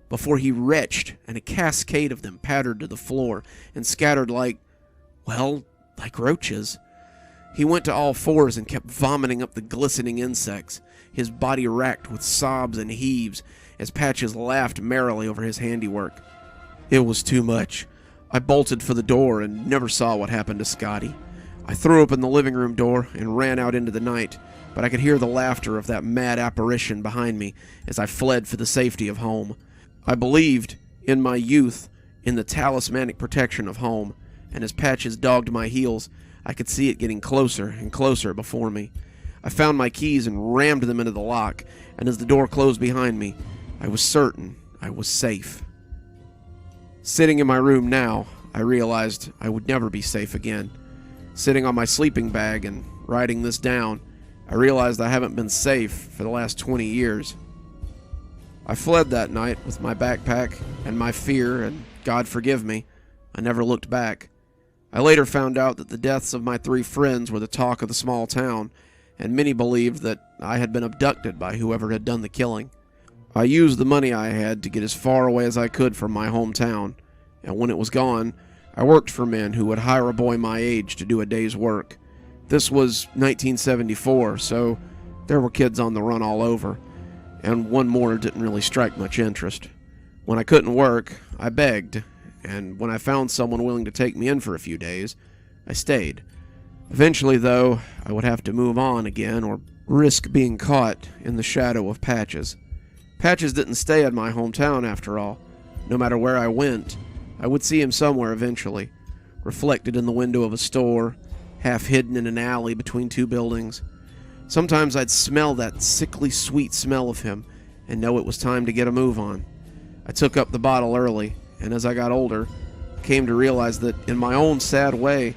before he retched, and a cascade of them pattered to the floor and scattered like roaches. He went to all fours and kept vomiting up the glistening insects, his body racked with sobs and heaves as Patches laughed merrily over his handiwork. It was too much. I bolted for the door and never saw what happened to Scotty. I threw open the living room door and ran out into the night, but I could hear the laughter of that mad apparition behind me as I fled for the safety of home. I believed, in my youth, in the talismanic protection of home, and as Patches dogged my heels, I could see it getting closer and closer before me. I found my keys and rammed them into the lock, and as the door closed behind me, I was certain I was safe. Sitting in my room now, I realized I would never be safe again. Sitting on my sleeping bag and writing this down, I realized I haven't been safe for the last 20 years. I fled that night with my backpack and my fear, and God forgive me, I never looked back. I later found out that the deaths of my 3 friends were the talk of the small town, and many believed that I had been abducted by whoever had done the killing. I used the money I had to get as far away as I could from my hometown, and when it was gone, I worked for men who would hire a boy my age to do a day's work. This was 1974, so there were kids on the run all over, and one more didn't really strike much interest. When I couldn't work, I begged, and when I found someone willing to take me in for a few days, I stayed. Eventually, though, I would have to move on again or risk being caught in the shadow of Patches. Patches didn't stay in my hometown after all. No matter where I went, I would see him somewhere eventually, reflected in the window of a store, half hidden in an alley between two buildings. Sometimes I'd smell that sickly sweet smell of him and know it was time to get a move on. I took up the bottle early, and as I got older, came to realize that in my own sad way,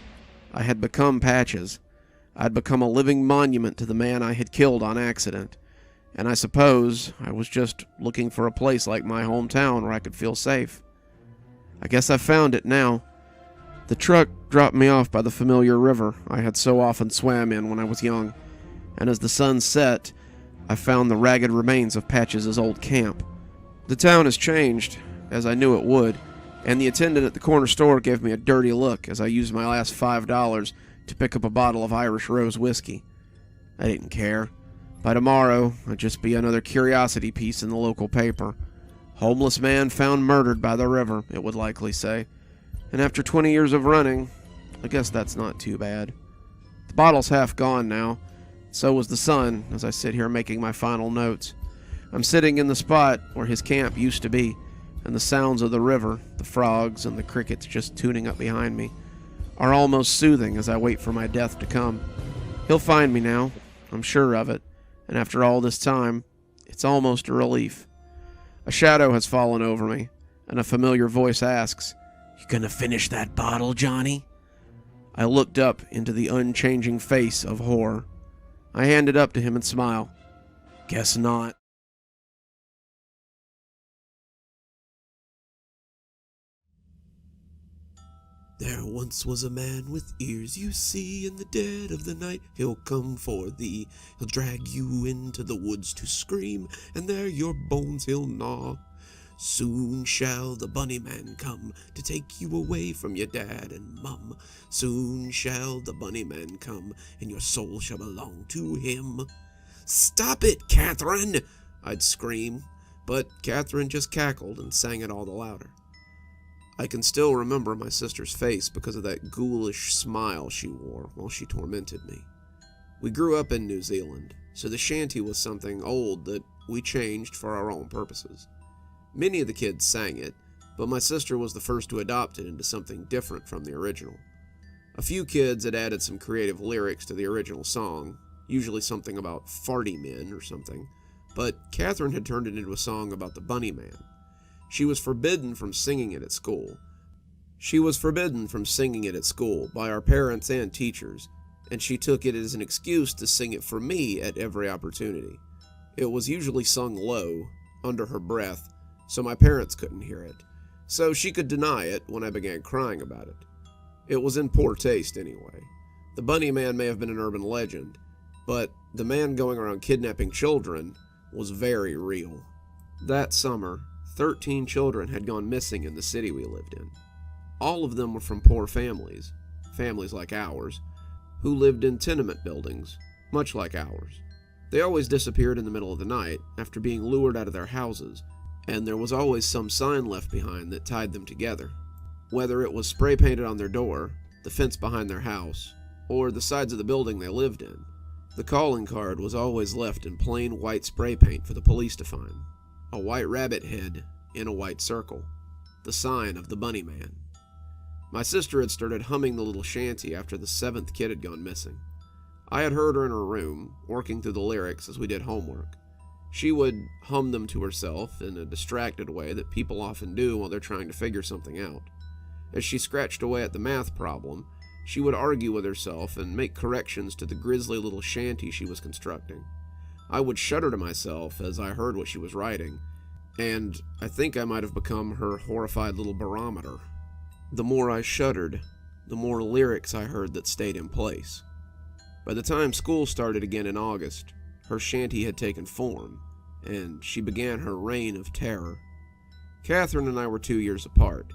I had become Patches. I'd become a living monument to the man I had killed on accident, and I suppose I was just looking for a place like my hometown where I could feel safe. I guess I found it now. The truck dropped me off by the familiar river I had so often swam in when I was young, and as the sun set, I found the ragged remains of Patches' old camp. The town has changed, as I knew it would, and the attendant at the corner store gave me a dirty look as I used my last $5 to pick up a bottle of Irish Rose whiskey. I didn't care. By tomorrow, I'd just be another curiosity piece in the local paper. Homeless man found murdered by the river, it would likely say. And after 20 years of running, I guess that's not too bad. The bottle's half gone now. So was the sun, as I sit here making my final notes. I'm sitting in the spot where his camp used to be, and the sounds of the river, the frogs, and the crickets just tuning up behind me, are almost soothing as I wait for my death to come. He'll find me now, I'm sure of it, and after all this time, it's almost a relief. A shadow has fallen over me, and a familiar voice asks, "You gonna finish that bottle, Johnny?" I looked up into the unchanging face of horror. I hand it up to him and smile. Guess not. There once was a man with ears, you see, in the dead of the night he'll come for thee. He'll drag you into the woods to scream, and there your bones he'll gnaw. Soon shall the bunny man come to take you away from your dad and mum. Soon shall the bunny man come, and your soul shall belong to him. Stop it, Catherine! I'd scream, but Catherine just cackled and sang it all the louder. I can still remember my sister's face because of that ghoulish smile she wore while she tormented me. We grew up in New Zealand, so the shanty was something old that we changed for our own purposes. Many of the kids sang it, but my sister was the first to adopt it into something different from the original. A few kids had added some creative lyrics to the original song, usually something about farty men or something, but Catherine had turned it into a song about the bunny man. She was forbidden from singing it at school. By our parents and teachers, and she took it as an excuse to sing it for me at every opportunity. It was usually sung low, under her breath, so my parents couldn't hear it, so she could deny it when I began crying about it. It was in poor taste anyway. The bunny man may have been an urban legend, but the man going around kidnapping children was very real. That summer, 13 children had gone missing in the city we lived in. All of them were from poor families like ours, who lived in tenement buildings, much like ours. They always disappeared in the middle of the night after being lured out of their houses, and there was always some sign left behind that tied them together. Whether it was spray painted on their door, the fence behind their house, or the sides of the building they lived in, the calling card was always left in plain white spray paint for the police to find. A white rabbit head in a white circle, the sign of the bunny man. My sister had started humming the little shanty after the 7th kid had gone missing. I had heard her in her room, working through the lyrics as we did homework. She would hum them to herself in a distracted way that people often do while they're trying to figure something out. As she scratched away at the math problem, she would argue with herself and make corrections to the grisly little shanty she was constructing. I would shudder to myself as I heard what she was writing, and I think I might have become her horrified little barometer. The more I shuddered, the more lyrics I heard that stayed in place. By the time school started again in August, her shanty had taken form, and she began her reign of terror. Catherine and I were 2 years apart.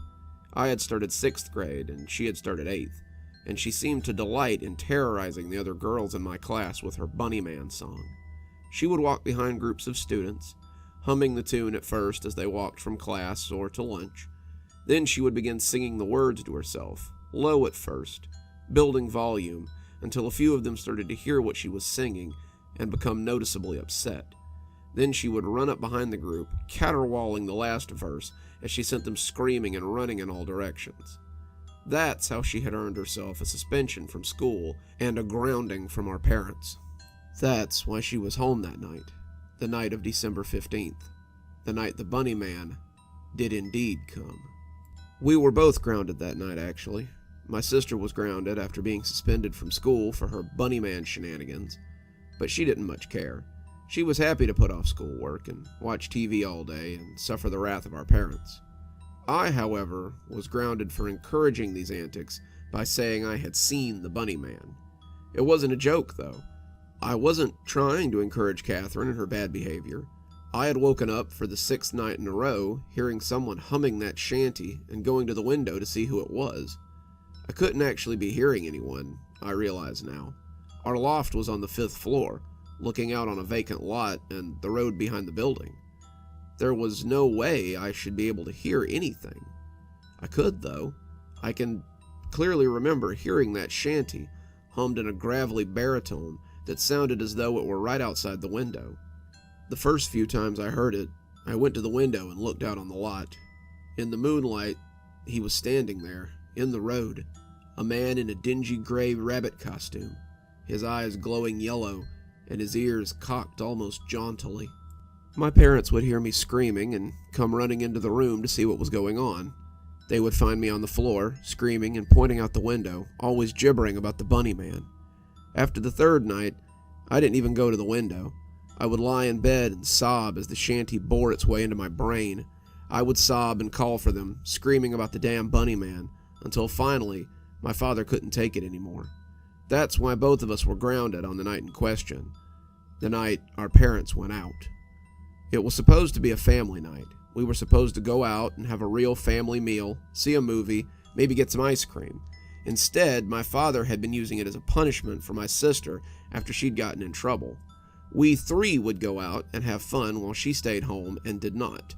I had started 6th grade, and she had started 8th, and she seemed to delight in terrorizing the other girls in my class with her Bunny Man song. She would walk behind groups of students, humming the tune at first as they walked from class or to lunch. Then she would begin singing the words to herself, low at first, building volume, until a few of them started to hear what she was singing and become noticeably upset. Then she would run up behind the group, caterwauling the last verse as she sent them screaming and running in all directions. That's how she had earned herself a suspension from school and a grounding from our parents. That's why she was home that night, the night of December 15th, the night the Bunny Man did indeed come. We were both grounded that night, actually. My sister was grounded after being suspended from school for her Bunny Man shenanigans, but she didn't much care. She was happy to put off schoolwork and watch TV all day and suffer the wrath of our parents. I, however, was grounded for encouraging these antics by saying I had seen the Bunny Man. It wasn't a joke, though. I wasn't trying to encourage Catherine in her bad behavior. I had woken up for the 6th night in a row, hearing someone humming that shanty and going to the window to see who it was. I couldn't actually be hearing anyone, I realize now. Our loft was on the 5th floor, looking out on a vacant lot and the road behind the building. There was no way I should be able to hear anything. I could, though. I can clearly remember hearing that shanty, hummed in a gravelly baritone that sounded as though it were right outside the window. The first few times I heard it, I went to the window and looked out on the lot. In the moonlight, he was standing there, in the road, a man in a dingy gray rabbit costume, his eyes glowing yellow and his ears cocked almost jauntily. My parents would hear me screaming and come running into the room to see what was going on. They would find me on the floor, screaming and pointing out the window, always gibbering about the Bunny Man. After the 3rd night, I didn't even go to the window. I would lie in bed and sob as the shanty bore its way into my brain. I would sob and call for them, screaming about the damn Bunny Man, until finally, my father couldn't take it anymore. That's why both of us were grounded on the night in question, the night our parents went out. It was supposed to be a family night. We were supposed to go out and have a real family meal, see a movie, maybe get some ice cream. Instead, my father had been using it as a punishment for my sister after she'd gotten in trouble. We 3 would go out and have fun while she stayed home and did not.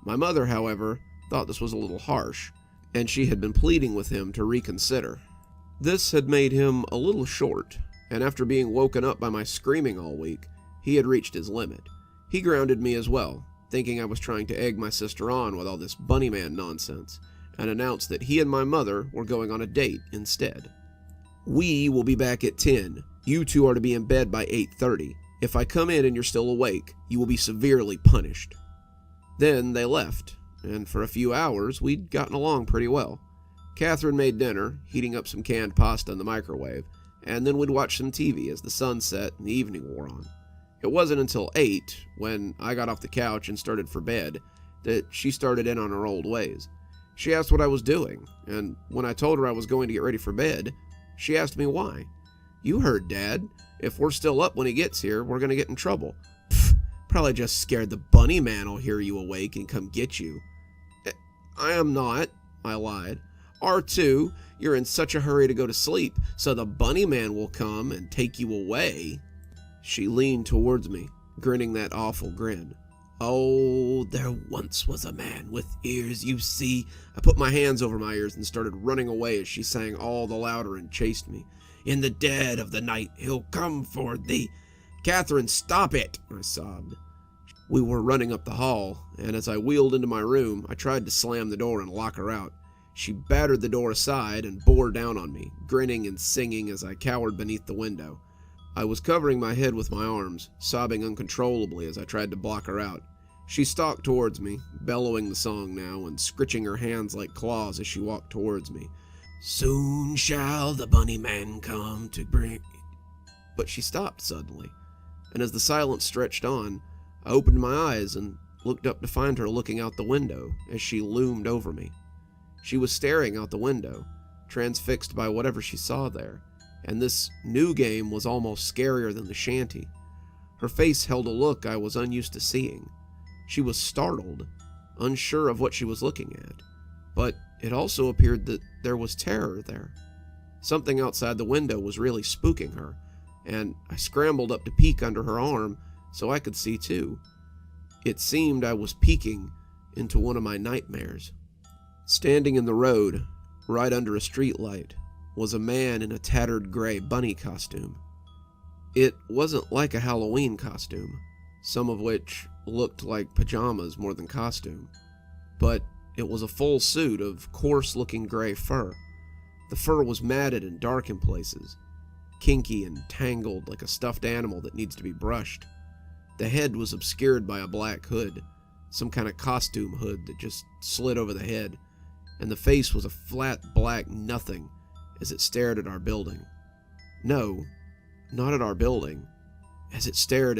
My mother, however, thought this was a little harsh, and she had been pleading with him to reconsider. This had made him a little short, and after being woken up by my screaming all week, he had reached his limit. He grounded me as well, thinking I was trying to egg my sister on with all this Bunny Man nonsense, and announced that he and my mother were going on a date instead. "We will be back at 10. You two are to be in bed by 8:30. If I come in and you're still awake, you will be severely punished." Then they left, and for a few hours we'd gotten along pretty well. Catherine made dinner, heating up some canned pasta in the microwave, and then we'd watch some TV as the sun set and the evening wore on. It wasn't until 8, when I got off the couch and started for bed, that she started in on her old ways. She asked what I was doing, and when I told her I was going to get ready for bed, she asked me why. "You heard, Dad. If we're still up when he gets here, we're going to get in trouble." "Pfft, probably just scared the Bunny Man will hear you awake and come get you." "I am not," I lied. "R2, you're in such a hurry to go to sleep, so the Bunny Man will come and take you away." She leaned towards me, grinning that awful grin. "Oh, there once was a man with ears, you see." I put my hands over my ears and started running away as she sang all the louder and chased me. "In the dead of the night, he'll come for thee." "Catherine, stop it," I sobbed. We were running up the hall, and as I wheeled into my room, I tried to slam the door and lock her out. She battered the door aside and bore down on me, grinning and singing as I cowered beneath the window. I was covering my head with my arms, sobbing uncontrollably as I tried to block her out. She stalked towards me, bellowing the song now and scritching her hands like claws as she walked towards me. "Soon shall the Bunny Man come to bring..." But she stopped suddenly, and as the silence stretched on, I opened my eyes and looked up to find her looking out the window as she loomed over me. She was staring out the window, transfixed by whatever she saw there, and this new game was almost scarier than the shanty. Her face held a look I was unused to seeing. She was startled, unsure of what she was looking at, but it also appeared that there was terror there. Something outside the window was really spooking her, and I scrambled up to peek under her arm so I could see too. It seemed I was peeking into one of my nightmares. Standing in the road, right under a streetlight, was a man in a tattered gray bunny costume. It wasn't like a Halloween costume, some of which looked like pajamas more than costume, but it was a full suit of coarse-looking gray fur. The fur was matted and dark in places, kinky and tangled like a stuffed animal that needs to be brushed. The head was obscured by a black hood, some kind of costume hood that just slid over the head, and the face was a flat black nothing as it stared at our building. No, not at our building, as it stared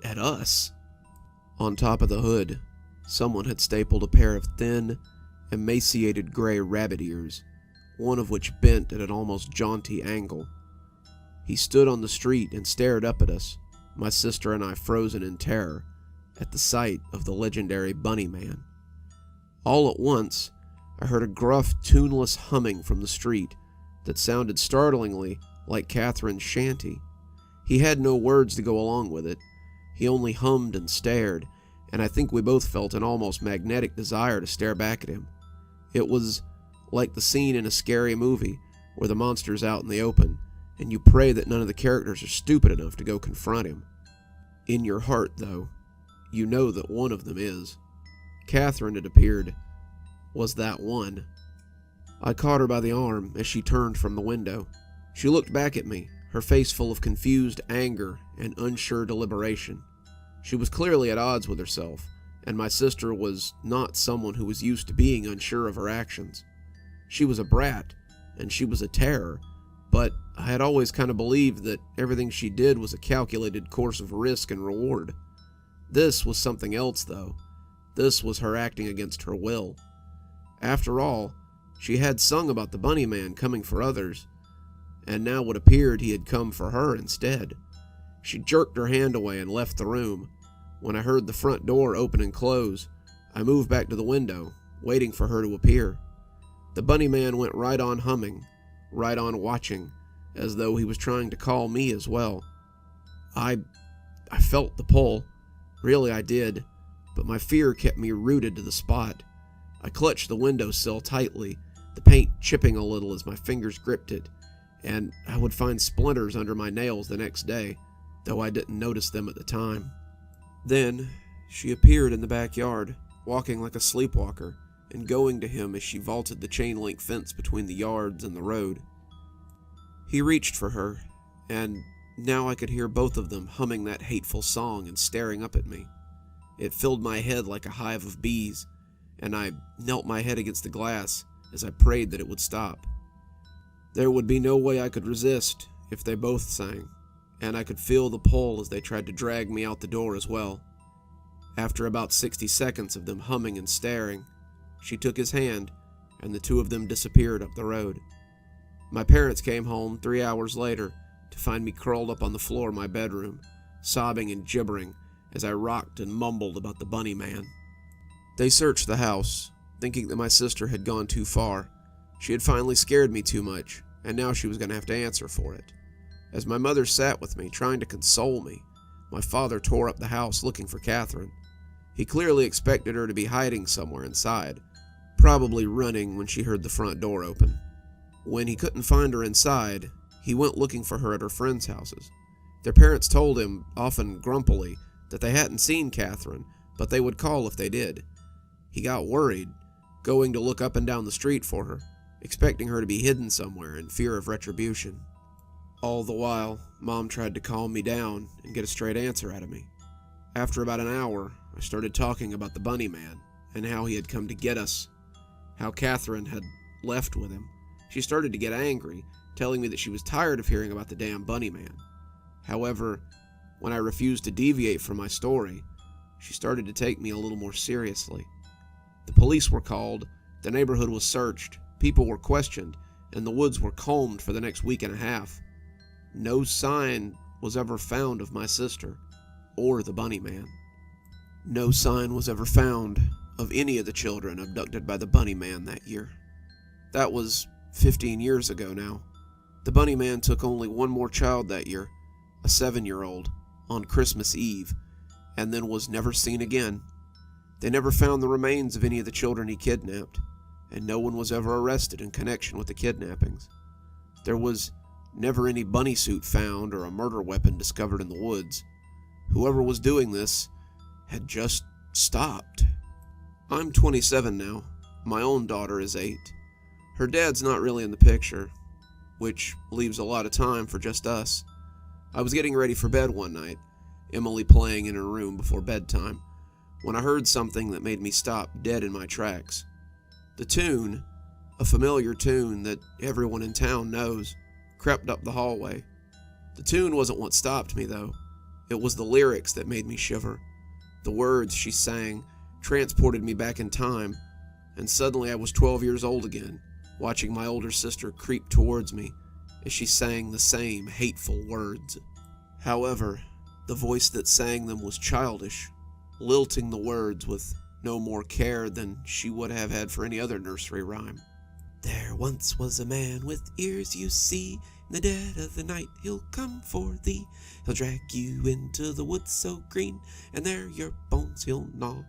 at us. On top of the hood, someone had stapled a pair of thin, emaciated gray rabbit ears, one of which bent at an almost jaunty angle. He stood on the street and stared up at us, my sister and I frozen in terror at the sight of the legendary Bunny Man. All at once, I heard a gruff, tuneless humming from the street that sounded startlingly like Catherine's shanty. He had no words to go along with it. He only hummed and stared, and I think we both felt an almost magnetic desire to stare back at him. It was like the scene in a scary movie where the monster's out in the open, and you pray that none of the characters are stupid enough to go confront him. In your heart, though, you know that one of them is. Catherine, it appeared, was that one. I caught her by the arm as she turned from the window. She looked back at me, her face full of confused anger and unsure deliberation. She was clearly at odds with herself, and my sister was not someone who was used to being unsure of her actions. She was a brat, and she was a terror, but I had always kind of believed that everything she did was a calculated course of risk and reward. This was something else, though. This was her acting against her will. After all, she had sung about the Bunny Man coming for others, and now it appeared he had come for her instead. She jerked her hand away and left the room. When I heard the front door open and close, I moved back to the window, waiting for her to appear. The Bunny Man went right on humming, right on watching, as though he was trying to call me as well. I felt the pull. Really, I did, but my fear kept me rooted to the spot. I clutched the windowsill tightly, the paint chipping a little as my fingers gripped it, and I would find splinters under my nails the next day, though I didn't notice them at the time. Then, she appeared in the backyard, walking like a sleepwalker, and going to him as she vaulted the chain-link fence between the yards and the road. He reached for her, and now I could hear both of them humming that hateful song and staring up at me. It filled my head like a hive of bees, and I knelt my head against the glass as I prayed that it would stop. There would be no way I could resist if they both sang, and I could feel the pull as they tried to drag me out the door as well. After about 60 seconds of them humming and staring, she took his hand, and the two of them disappeared up the road. My parents came home 3 hours later to find me curled up on the floor of my bedroom, sobbing and gibbering as I rocked and mumbled about the Bunny Man. They searched the house, thinking that my sister had gone too far. She had finally scared me too much, and now she was going to have to answer for it. As my mother sat with me, trying to console me, my father tore up the house looking for Catherine. He clearly expected her to be hiding somewhere inside, probably running when she heard the front door open. When he couldn't find her inside, he went looking for her at her friends' houses. Their parents told him, often grumpily, that they hadn't seen Catherine, but they would call if they did. He got worried, going to look up and down the street for her, expecting her to be hidden somewhere in fear of retribution. All the while, Mom tried to calm me down and get a straight answer out of me. After about an hour, I started talking about the Bunny Man and how he had come to get us, how Catherine had left with him. She started to get angry, telling me that she was tired of hearing about the damn Bunny Man. However, when I refused to deviate from my story, she started to take me a little more seriously. The police were called, the neighborhood was searched, people were questioned, and the woods were combed for the next week and a half. No sign was ever found of my sister, or the Bunny Man. No sign was ever found of any of the children abducted by the Bunny Man that year. That was 15 years ago now. The Bunny Man took only one more child that year, a 7-year-old, on Christmas Eve, and then was never seen again. They never found the remains of any of the children he kidnapped, and no one was ever arrested in connection with the kidnappings. There was never any bunny suit found or a murder weapon discovered in the woods. Whoever was doing this had just stopped. I'm 27 now. My own daughter is 8. Her dad's not really in the picture, which leaves a lot of time for just us. I was getting ready for bed one night, Emily playing in her room before bedtime, when I heard something that made me stop dead in my tracks. The tune, a familiar tune that everyone in town knows, crept up the hallway. The tune wasn't what stopped me, though. It was the lyrics that made me shiver. The words she sang transported me back in time, and suddenly I was 12 years old again, watching my older sister creep towards me as she sang the same hateful words. However, the voice that sang them was childish, lilting the words with no more care than she would have had for any other nursery rhyme. There once was a man with ears, you see, in the dead of the night he'll come for thee. He'll drag you into the woods so green, and there your bones he'll gnaw.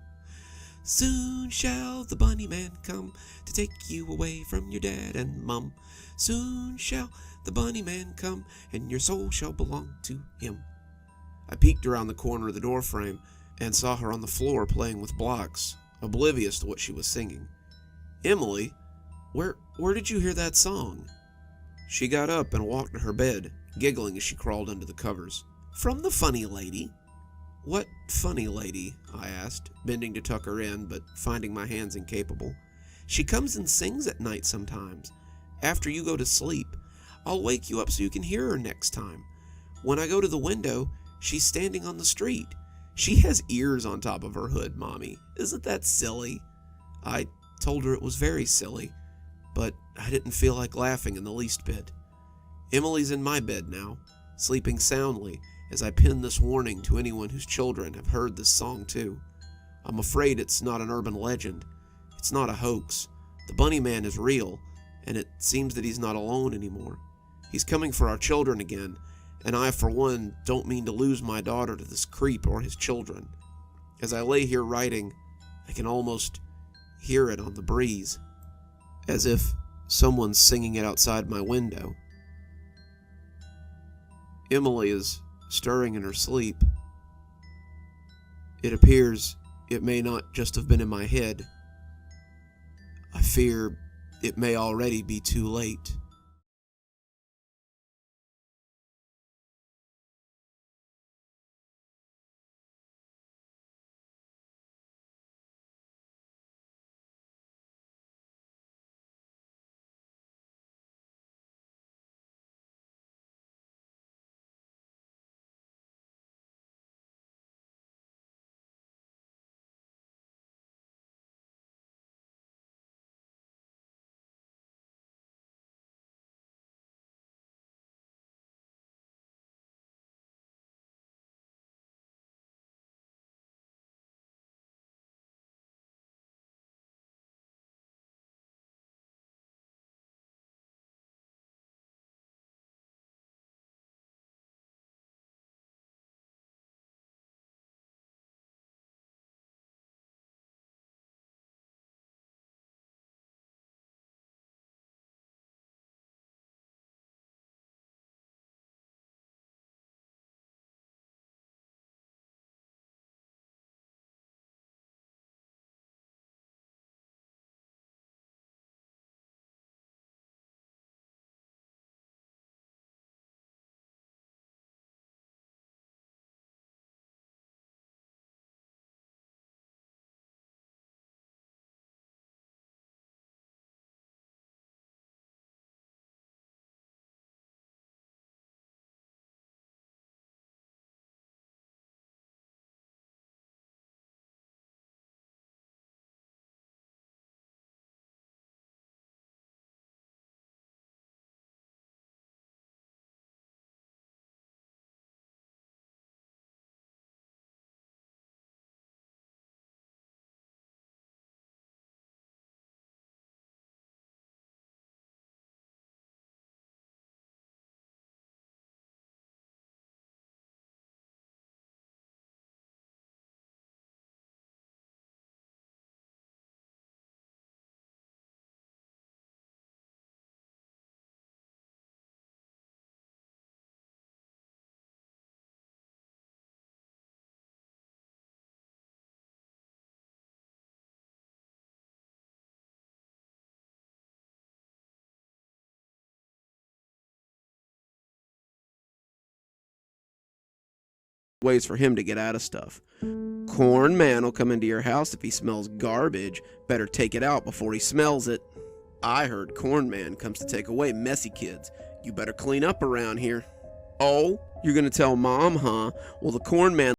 Soon shall the Bunny Man come to take you away from your dad and mum. Soon shall the Bunny Man come, and your soul shall belong to him. I peeked around the corner of the doorframe and saw her on the floor playing with blocks, oblivious to what she was singing. Emily, where did you hear that song? She got up and walked to her bed, giggling as she crawled under the covers. From the funny lady. What funny lady? I asked, bending to tuck her in, but finding my hands incapable. She comes and sings at night sometimes, after you go to sleep. I'll wake you up so you can hear her next time. When I go to the window, she's standing on the street. She has ears on top of her hood, Mommy. Isn't that silly? I told her it was very silly, but I didn't feel like laughing in the least bit. Emily's in my bed now, sleeping soundly as I pin this warning to anyone whose children have heard this song too. I'm afraid it's not an urban legend. It's not a hoax. The Bunny Man is real, and it seems that he's not alone anymore. He's coming for our children again, and I, for one, don't mean to lose my daughter to this creep or his children. As I lay here writing, I can almost hear it on the breeze, as if someone's singing it outside my window. Emily is stirring in her sleep. It appears it may not just have been in my head. I fear it may already be too late. ways for him to get out of stuff. Corn man will come into your house if he smells garbage. Better take it out before he smells it. I heard Corn man comes to take away messy kids. You better clean up around here. Oh, you're gonna tell Mom, huh? Well, the Corn man